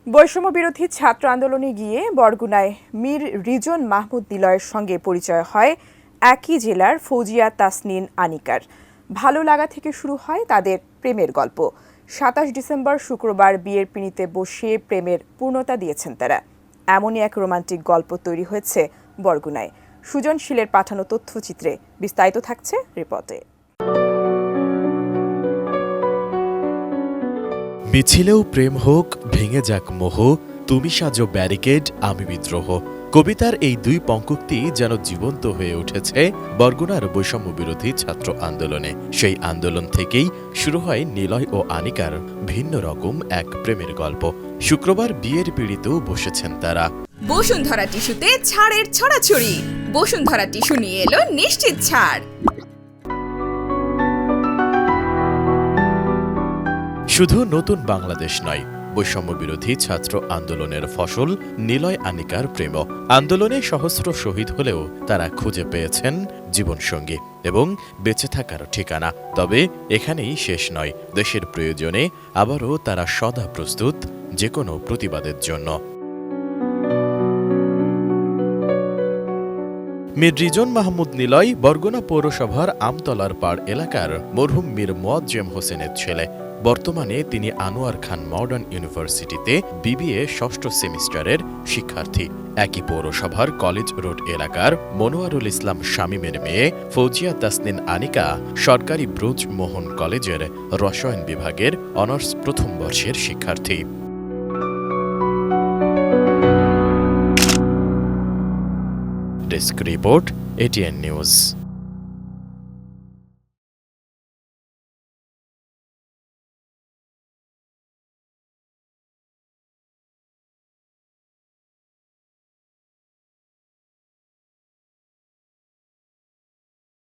বৈষম্য বিরোধী ছাত্র আন্দোলনে গিয়ে বরগুনায় মীর রিজন মাহমুদ নিলয়ের সঙ্গে পরিচয় হয় একই জেলার ফৌজিয়া তাসনিন আনিকার। ভালো লাগা থেকে শুরু হয় তাদের প্রেমের গল্প। ২৭ ডিসেম্বর শুক্রবার বিয়ের পিঁড়িতে বসে প্রেমের পূর্ণতা দিয়েছেন তারা। এমনই এক রোমান্টিক গল্প তৈরি হয়েছে বরগুনায়। সুজনশীলের পাঠানো তথ্যচিত্রে বিস্তারিত থাকছে রিপোর্টে। মিছিলেও প্রেম হোক, ভেঙে যাক মোহ, তুমি সাজো ব্যারিকেড, আমি বিদ্রোহ। কবিতার এই দুই পঙ্ক্তি যেন জীবন্ত হয়ে উঠেছে বরগুনার বৈষম্য বিরোধী ছাত্র আন্দোলনে। সেই আন্দোলন থেকেই শুরু হয় নিলয় ও আনিকার ভিন্ন রকম এক প্রেমের গল্প। শুক্রবার বিয়ের পিঁড়িতেও বসেছেন তারা। বসুন্ধরা টিস্যুতে ছাড়ের ছড়াছড়ি। বসুন্ধরা টিস্যু নিয়ে এলো নিশ্চিত ছাড়। শুধু নতুন বাংলাদেশ নয়, বৈষম্য বিরোধী ছাত্র আন্দোলনের ফসল নিলয় আনিকার প্রেম। আন্দোলনে সহস্র শহীদ হলেও তারা খুঁজে পেয়েছেন জীবনসঙ্গী এবং বেঁচে থাকার ঠিকানা। তবে এখানেই শেষ নয়, দেশের প্রয়োজনে আবারও তারা সদা প্রস্তুত যে কোনো প্রতিবাদের জন্য। মীর রিজন মাহমুদ নিলয় বরগুনা পৌরসভার আমতলার পাড় এলাকার মরহুম মীর মোয়াজ্জেম হোসেনের ছেলে। বর্তমানে তিনি আনোয়ার খান মডার্ন ইউনিভার্সিটিতে বিবিএ ষষ্ঠ সেমিস্টারের শিক্ষার্থী। একই পৌরসভার কলেজ রোড এলাকার মনোয়ারুল ইসলাম শামীমের মেয়ে ফৌজিয়া তাসনিন আনিকা সরকারি ব্রুজ মোহন কলেজের রসায়ন বিভাগের অনার্স প্রথম বর্ষের শিক্ষার্থী। Desk report, ATN news.